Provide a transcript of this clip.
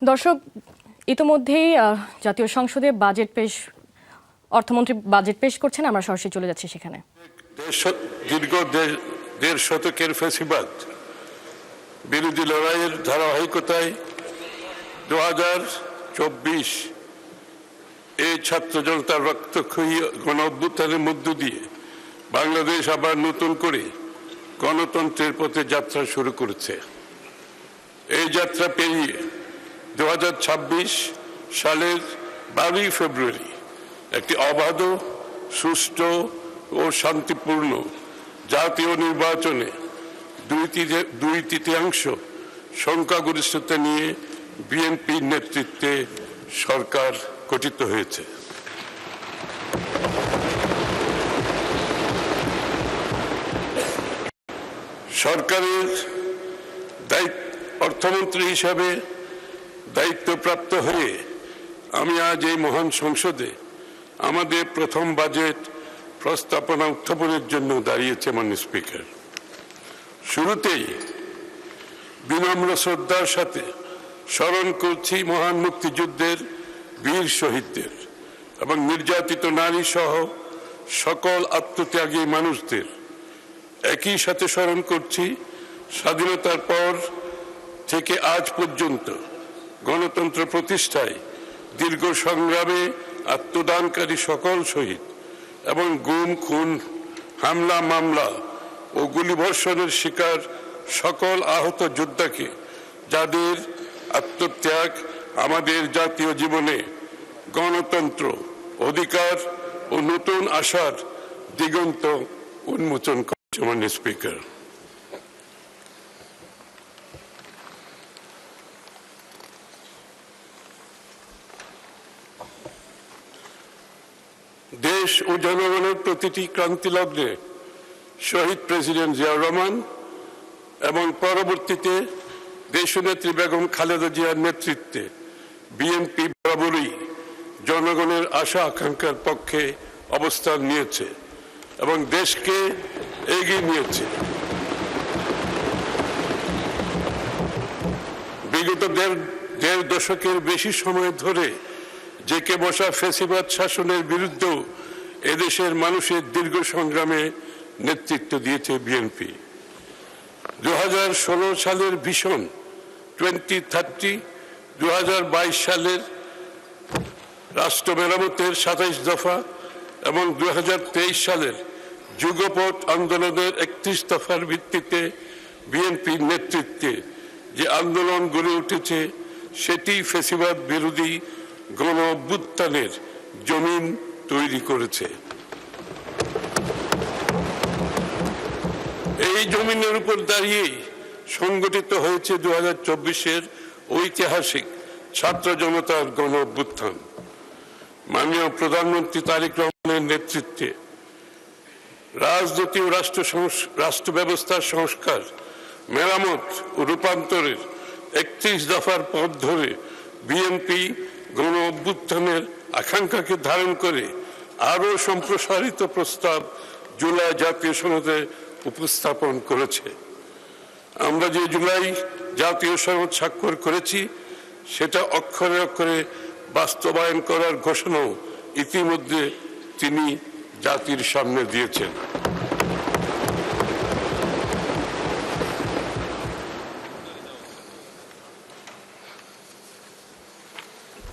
দর্শক, ইতোমধ্যেই জাতীয় সংসদে অর্থমন্ত্রী বাজেট পেশ করছেন। আমরা সরাসরি চলে যাচ্ছি সেখানে। দীর্ঘ দেড় শতকের ফ্যাসিবাদ বিরোধী লড়াইয়ের ধারাবাহিকতায় 2024 এই ছাত্র জনতার রক্তক্ষয়ী গণ অভ্যুত্থানের মধ্য দিয়ে বাংলাদেশ আবার নতুন করে গণতন্ত্রের পথে যাত্রা শুরু করেছে। এই যাত্রা পেরিয়ে 2026 সালের 12 ফেব্রুয়ারি একটি অবাধ, সুষ্ঠু ও শান্তিপূর্ণ জাতীয় নির্বাচনে দুই তৃতীয়াংশ সংখ্যাগরিষ্ঠতা নিয়ে বিএনপির নেতৃত্বে সরকার গঠিত হয়েছে। সরকারের অর্থমন্ত্রী হিসাবে দায়িত্বপ্রাপ্ত হয়ে আমি আজ এই মহান সংসদে আমাদের প্রথম বাজেট প্রস্তাবনা উত্থাপনের জন্য দাঁড়িয়েছে মাননীয় স্পিকার। শুরুতেই বিনম্র শ্রদ্ধার সাথে স্মরণ করছি মহান মুক্তিযুদ্ধের বীর শহীদদের এবং নির্যাতিত নারী সহ সকল আত্মত্যাগী মানুষদের। একই সাথে স্মরণ করছি স্বাধীনতার পর থেকে আজ পর্যন্ত গণতন্ত্র প্রতিষ্ঠায় দীর্ঘ সংগ্রামে আত্মদানকারী সকল শহীদ এবং গুম, খুন, হামলা, মামলা ও গুলিবর্ষণের শিকার সকল আহত যোদ্ধাকে, যাদের আত্মত্যাগ আমাদের জাতীয় জীবনে গণতন্ত্র, অধিকার ও নতুন আশার দিগন্ত উন্মোচন করছে। মাননীয় স্পিকার, দেশ ও জনগণের প্রতিটি ক্রান্তি লগ্নে শহীদ প্রেসিডেন্ট জিয়াউর রহমান এবং পরবর্তীতে দেশনেত্রী বেগম খালেদা জিয়ার নেতৃত্বে বিএনপি বরাবরই জনগণের আশা আকাঙ্ক্ষার পক্ষে অবস্থান নিয়েছে এবং দেশকে এগিয়ে নিয়েছে। বিগত দেড় দশকের বেশি সময় ধরে জেকে বসা ফ্যাসিবাদ শাসনের বিরুদ্ধেও এদেশের মানুষের দীর্ঘ সংগ্রামে নেতৃত্ব দিয়েছে বিএনপি। 2016 সালের ভিশন 2030, 2022 সালের রাষ্ট্র মেরামতের 27 দফা এবং 2023 সালের যুগপৎ আন্দোলনের 31 দফার ভিত্তিতে বিএনপির নেতৃত্বে যে আন্দোলন গড়ে উঠেছে, সেটি ফ্যাসিবাদ বিরোধী গণ অভ্যুত্থানের জমিন তৈরি করেছে। এই জমিনের উপর দাঁড়িয়েই সংগঠিত হয়েছে 2024-এর ঐতিহাসিক ছাত্র জনতার গণ অভ্যুত্থান। মাননীয় প্রধানমন্ত্রী তারেক রহমানের নেতৃত্বে রাজনীতি ও রাষ্ট্র ব্যবস্থার সংস্কার, মেরামত ও রূপান্তরের 31 দফার পথ ধরে বিএনপি গণ অভ্যুত্থানের আকাঙ্ক্ষাকে ধারণ করে আরো সম্প্রসারিত প্রস্তাব জুলাই জাতীয় সনদে উপস্থাপন করেছে। আমরা যে জুলাই জাতীয় সনদ স্বাক্ষর করেছি, সেটা অক্ষরে অক্ষরে বাস্তবায়ন করার ঘোষণাও ইতিমধ্যে তিনি জাতির সামনে দিয়েছেন।